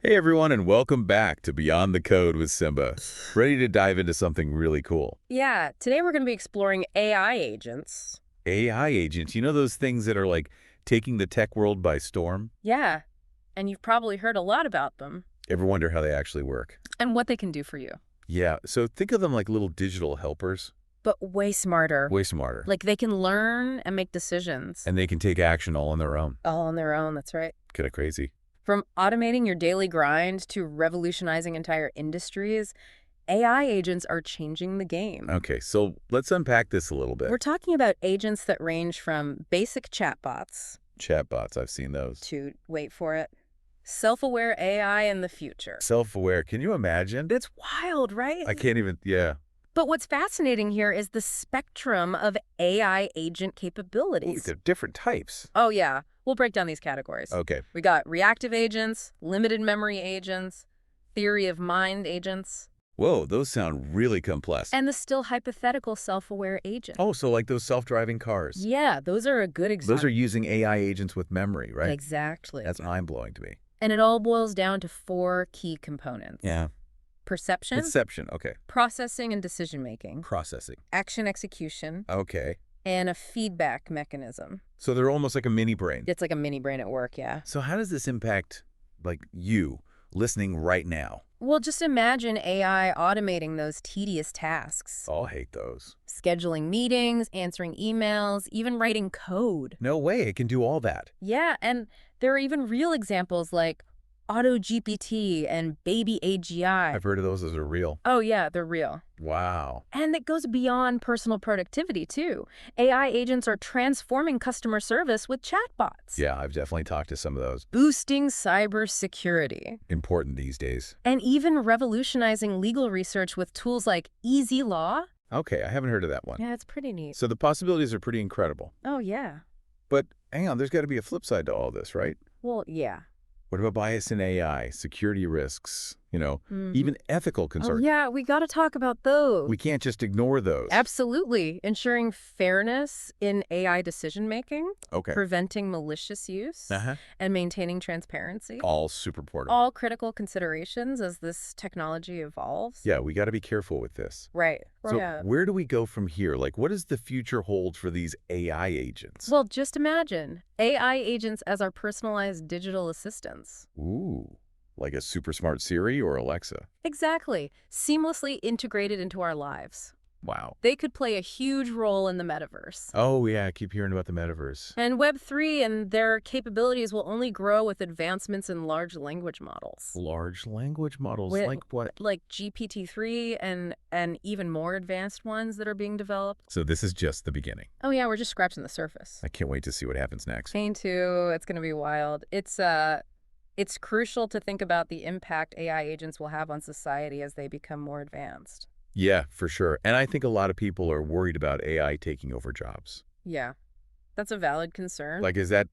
Hey everyone, and welcome back to Beyond the Code with Simba. Ready to dive into something really cool. Yeah, today we're going to be exploring AI agents. AI agents, you know those things that are like taking the tech world by storm? Yeah, and you've probably heard a lot about them Ever wonder how they actually work? and what they can do for you. Yeah, so think of them like little digital helpers, But way smarter. way smarter. Like they can learn and make decisions. And they can take action all on their own. All on their own, that's right. Kind of crazy. From automating your daily grind to revolutionizing entire industries, AI agents are changing the game. Okay, so let's unpack this a little bit. We're talking about agents that range from basic chatbots Chatbots, I've seen those. to, wait for it, self-aware AI in the future. Self-aware, can you imagine? It's wild, right? I can't even, yeah. But what's fascinating here is the spectrum of AI agent Ooh, capabilities. they're different types. Oh, yeah. We'll break down these categories. Okay. We got reactive agents, limited memory agents, theory of mind agents, Whoa, those sound really complex. and the still hypothetical self-aware agent. Oh, so like those self-driving cars. Yeah, those are a good example. Those are using AI agents with memory, right? Exactly. That's mind-blowing to me. And it all boils down to 4 key components. Yeah. Perception, Perception, okay. processing and decision-making, Processing, action execution, okay. and a feedback mechanism. So they're almost like a mini brain. It's like a mini brain at work, yeah. So how does this impact, like, you listening right now? Well, just imagine AI automating those tedious tasks. I'll hate those. Scheduling meetings, answering emails, even writing code. No way, it can do all that. Yeah, and there are even real examples like Auto-GPT and BabyAGI. I've heard of those as a real. Oh yeah, they're real. Wow. And it goes beyond personal productivity, too. AI agents are transforming customer service with chatbots. Yeah, I've definitely talked to some of those. Boosting cybersecurity. Important these days. And even revolutionizing legal research with tools like Easy Law. Okay, I haven't heard of that one. Yeah, it's pretty neat. So the possibilities are pretty incredible. Oh, yeah. But hang on, there's got to be a flip side to all this, right? Well, yeah. What about bias in AI, security risks, even ethical concerns? Oh, yeah, we got to talk about those. We can't just ignore those. Absolutely. Ensuring fairness in AI decision-making, Okay. preventing malicious use, Uh-huh. and maintaining transparency. All super important. All critical considerations as this technology evolves. Yeah, we got to be careful with this. Right. So Yeah. where do we go from here? Like, what does the future hold for these AI agents? Well, just imagine AI agents as our personalized digital assistants. Ooh, like a super smart Siri or Alexa. Exactly. Seamlessly integrated into our lives. Wow. They could play a huge role in the metaverse. Oh, yeah, I keep hearing about the metaverse. And Web3 and their capabilities will only grow with advancements in large language models. Large language models, With- like what? Like GPT-3 and even more advanced ones that are being developed. So this is just the beginning. Oh yeah, we're just scratching the surface. I can't wait to see what happens next. Me too. It's going to be wild. It's crucial to think about the impact AI agents will have on society as they become more advanced. Yeah, for sure. And I think a lot of people are worried about AI taking over jobs. Yeah, that's a valid concern. Like, is that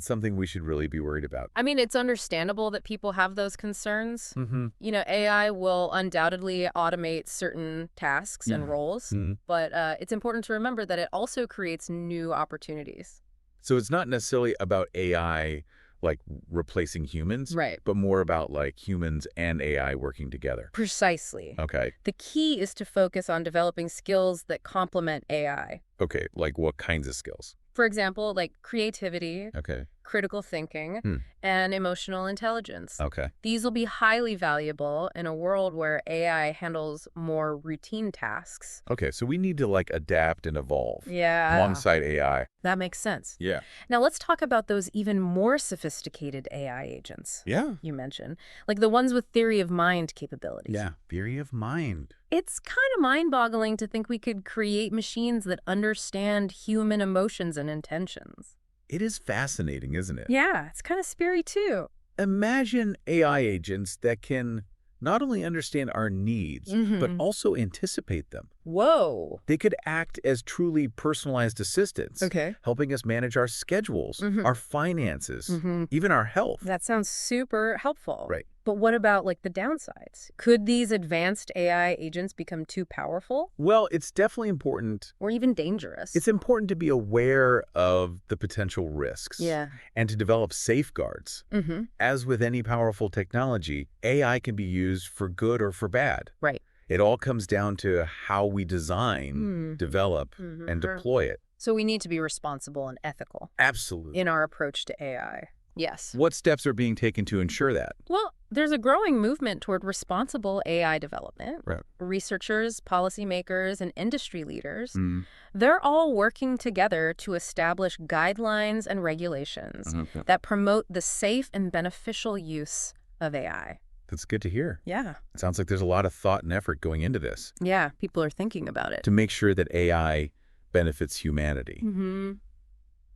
something we should really be worried about? I mean, it's understandable that people have those concerns. Mm-hmm. AI will undoubtedly automate certain tasks and roles, but it's important to remember that it also creates new opportunities. So it's not necessarily about AI, like, replacing humans, Right. but more about, like, humans and AI working together. Precisely. Okay. The key is to focus on developing skills that complement AI. Okay, like what kinds of skills? For example, like creativity, Okay. critical thinking, and emotional intelligence. Okay. These will be highly valuable in a world where AI handles more routine tasks. Okay, so we need to, like, adapt and evolve Yeah. alongside AI. That makes sense. Yeah. Now let's talk about those even more sophisticated AI agents Yeah. you mentioned, like the ones with theory of mind capabilities. Yeah. Theory of mind. It's kind of mind-boggling to think we could create machines that understand human emotions and intentions. It is fascinating, isn't it? Yeah, it's kind of scary too. Imagine AI agents that can not only understand our needs, but also anticipate them. Whoa. They could act as truly personalized assistants, Okay. helping us manage our schedules, our finances, even our health. That sounds super helpful. Right. But what about, like, the downsides? Could these advanced AI agents become too powerful Well, it's definitely important. or even dangerous? It's important to be aware of the potential risks Yeah. and to develop safeguards. Mm-hmm. As with any powerful technology, AI can be used for good or for bad. Right. It all comes down to how we design, develop, and deploy it. So we need to be responsible and ethical Absolutely. in our approach to AI. Yes. What steps are being taken to ensure that? Well, there's a growing movement toward responsible AI development. Right. Researchers, policymakers, and industry leaders, Mm. they're all working together to establish guidelines and regulations that promote the safe and beneficial use of AI. That's good to hear. Yeah. It sounds like there's a lot of thought and effort going into this Yeah, people are thinking about it. to make sure that AI benefits humanity. Mm-hmm.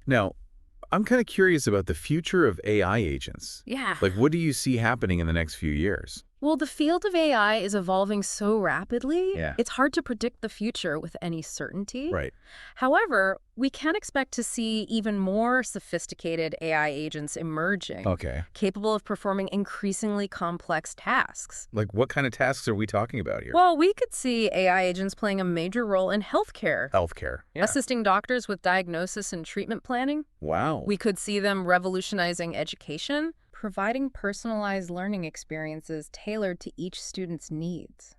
Now, I'm kind of curious about the future of AI agents. Yeah. Like, what do you see happening in the next few years? Well, the field of AI is evolving so rapidly, Yeah. it's hard to predict the future with any certainty. Right. However, we can expect to see even more sophisticated AI agents emerging, Okay. capable of performing increasingly complex tasks. Like, what kind of tasks are we talking about here? Well, we could see AI agents playing a major role in healthcare, Healthcare. Yeah. assisting doctors with diagnosis and treatment planning. Wow. We could see them revolutionizing education, providing personalized learning experiences tailored to each student's needs.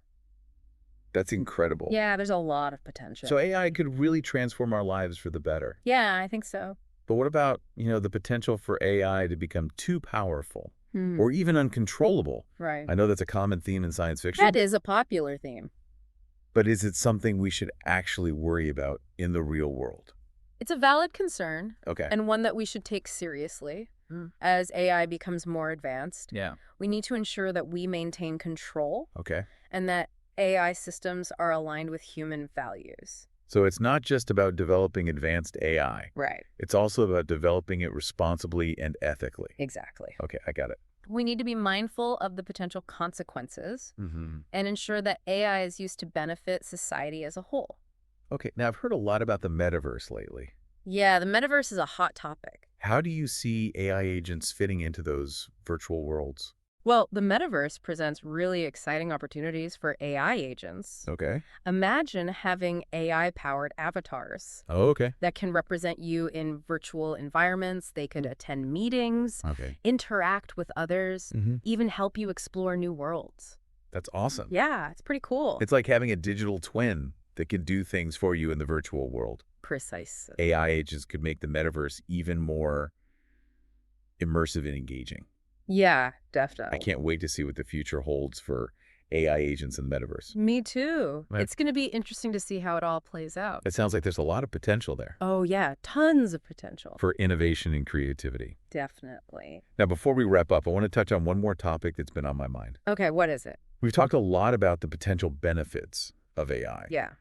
That's incredible. Yeah, there's a lot of potential. So AI could really transform our lives for the better. Yeah, I think so. But what about, the potential for AI to become too powerful or even uncontrollable? Right. I know that's a common theme in science fiction. That is a popular theme. But is it something we should actually worry about in the real world? It's a valid concern Okay. and one that we should take seriously. As AI becomes more advanced, Yeah. we need to ensure that we maintain control Okay. and that AI systems are aligned with human values. So it's not just about developing advanced AI. Right. It's also about developing it responsibly and ethically. Exactly. Okay, I got it. We need to be mindful of the potential consequences and ensure that AI is used to benefit society as a whole. Okay, now I've heard a lot about the metaverse lately. Yeah, the metaverse is a hot topic. How do you see AI agents fitting into those virtual worlds? Well, the metaverse presents really exciting opportunities for AI agents. Okay. Imagine having AI-powered avatars Oh, okay. that can represent you in virtual environments. They could attend meetings, Okay. interact with others, even help you explore new worlds. That's awesome. Yeah, it's pretty cool. It's like having a digital twin that can do things for you in the virtual world. Precise. AI agents could make the metaverse even more immersive and engaging. Yeah, definitely. I can't wait to see what the future holds for AI agents in the metaverse. Me too. Right. It's going to be interesting to see how it all plays out. It sounds like there's a lot of potential there Oh, yeah, tons of potential. for innovation and creativity. Definitely. Now, before we wrap up, I want to touch on one more topic that's been on my mind. Okay, what is it? We've talked a lot about the potential benefits of AI. Yeah,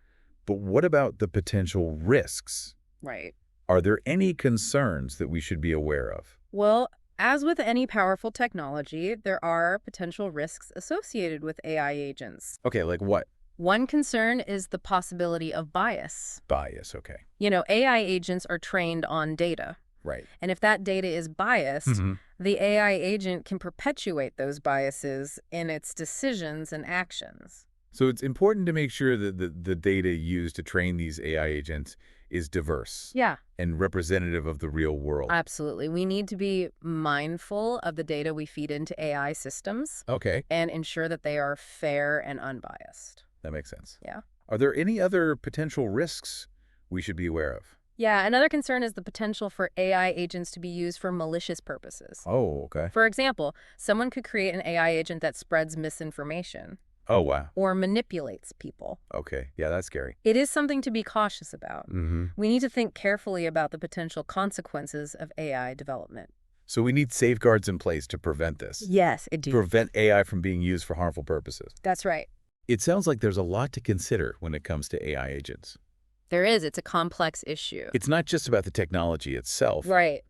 But what about the potential risks? right. Are there any concerns that we should be aware of? Well, as with any powerful technology, there are potential risks associated with AI agents. Okay, like what? One concern is the possibility of bias. Bias, okay. AI agents are trained on data. Right. And if that data is biased, the AI agent can perpetuate those biases in its decisions and actions. So it's important to make sure that the data used to train these AI agents is diverse Yeah, and representative of the real world. absolutely. We need to be mindful of the data we feed into AI systems Okay, and ensure that they are fair and unbiased. that makes sense. Yeah. Are there any other potential risks we should be aware of? Yeah, another concern is the potential for AI agents to be used for malicious purposes. Oh, okay. For example, someone could create an AI agent that spreads misinformation Oh, wow. or manipulates people. Okay, yeah, that's scary. It is something to be cautious about. Mm-hmm. We need to think carefully about the potential consequences of AI development. So we need safeguards in place to prevent this. Yes, it To prevent AI from being used for harmful purposes. That's right. It sounds like there's a lot to consider when it comes to AI agents. There is. It's a complex issue. It's not just about the technology itself, Right.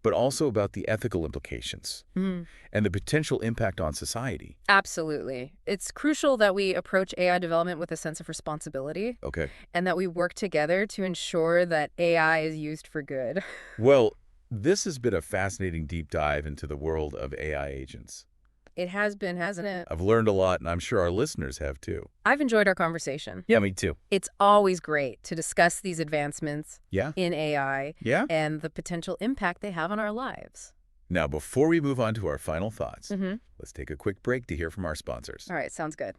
but also about the ethical implications and the potential impact on society. Absolutely. It's crucial that we approach AI development with a sense of responsibility Okay. and that we work together to ensure that AI is used for good. Well, this has been a fascinating deep dive into the world of AI agents. It has been, hasn't it? I've learned a lot, and I'm sure our listeners have too. I've enjoyed our conversation. Yeah, me too. It's always great to discuss these advancements Yeah? in AI Yeah? and the potential impact they have on our lives. Now, before we move on to our final thoughts, Mm-hmm. let's take a quick break to hear from our sponsors. All right, sounds good.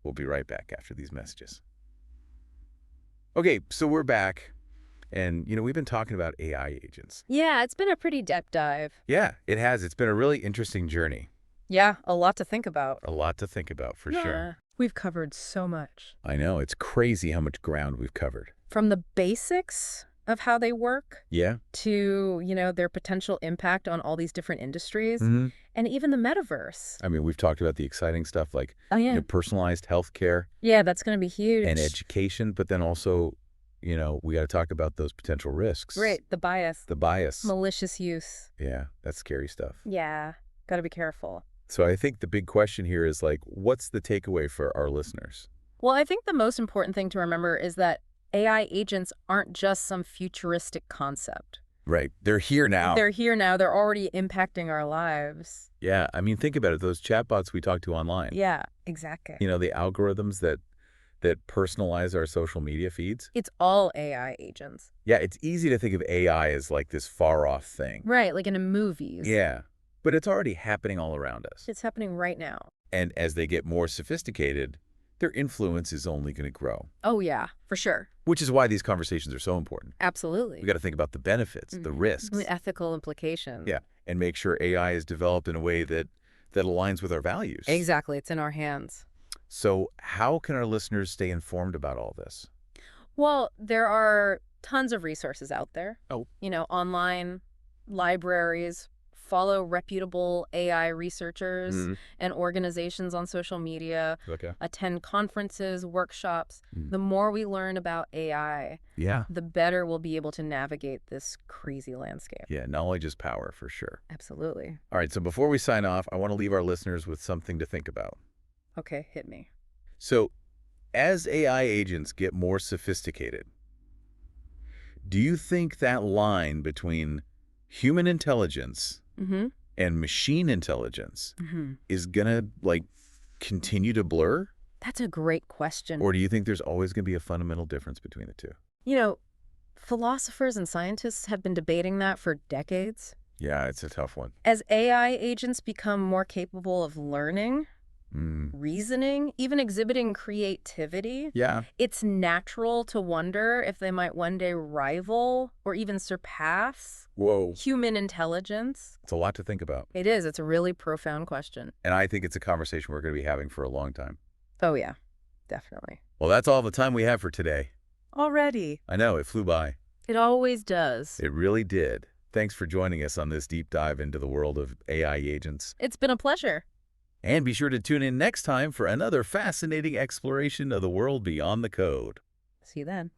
We'll be right back after these messages. Okay, so we're back. And, we've been talking about AI agents. Yeah, it's been a pretty deep dive. Yeah, it has. It's been a really interesting journey. Yeah, a lot to think about. A lot to think about, for sure. We've covered so much. I know. It's crazy how much ground we've covered. From the basics of how they work Yeah? to, their potential impact on all these different industries Mm-hmm. and even the metaverse. I mean, we've talked about the exciting stuff like personalized healthcare Yeah, that's going to be huge. and education, but then also, we got to talk about those potential risks. Right, the bias. The bias. Malicious use. Yeah, that's scary stuff. Yeah, got to be careful. So I think the big question here is what's the takeaway for our listeners? Well, I think the most important thing to remember is that AI agents aren't just some futuristic concept. Right. They're here now. They're here now. They're already impacting our lives. Yeah. I mean, think about it. Those chatbots we talk to online. Yeah, exactly. The algorithms that personalize our social media feeds. It's all AI agents. Yeah, it's easy to think of AI as this far-off thing. Right, like in the movies. Yeah, but it's already happening all around us. It's happening right now. And as they get more sophisticated, their influence is only going to grow. Oh, yeah, for sure. Which is why these conversations are so important. Absolutely. We got to think about the benefits, the risks. The ethical implications. Yeah, and make sure AI is developed in a way that aligns with our values. Exactly. It's in our hands. So how can our listeners stay informed about all this? Well, there are tons of resources out there. Oh. Online libraries. Follow reputable AI researchers and organizations on social media. Okay. Attend conferences, workshops. The more we learn about AI, the better we'll be able to navigate this crazy landscape. Yeah, knowledge is power for sure. Absolutely. All right, so before we sign off, I want to leave our listeners with something to think about. Okay, hit me. So, as AI agents get more sophisticated, do you think that line between human intelligence and machine intelligence is gonna continue to blur? That's a great question. Or do you think there's always gonna be a fundamental difference between the two? Philosophers and scientists have been debating that for decades. Yeah, it's a tough one. As AI agents become more capable of learning, reasoning, even exhibiting creativity, it's natural to wonder if they might one day rival or even surpass human intelligence. It's a lot to think about. It is. It's a really profound question. And I think it's a conversation we're going to be having for a long time. Oh, yeah, definitely. Well, that's all the time we have for today. Already. I know, it flew by. It always does. It really did. Thanks for joining us on this deep dive into the world of AI agents. It's been a pleasure. And be sure to tune in next time for another fascinating exploration of the world beyond the code. See you then.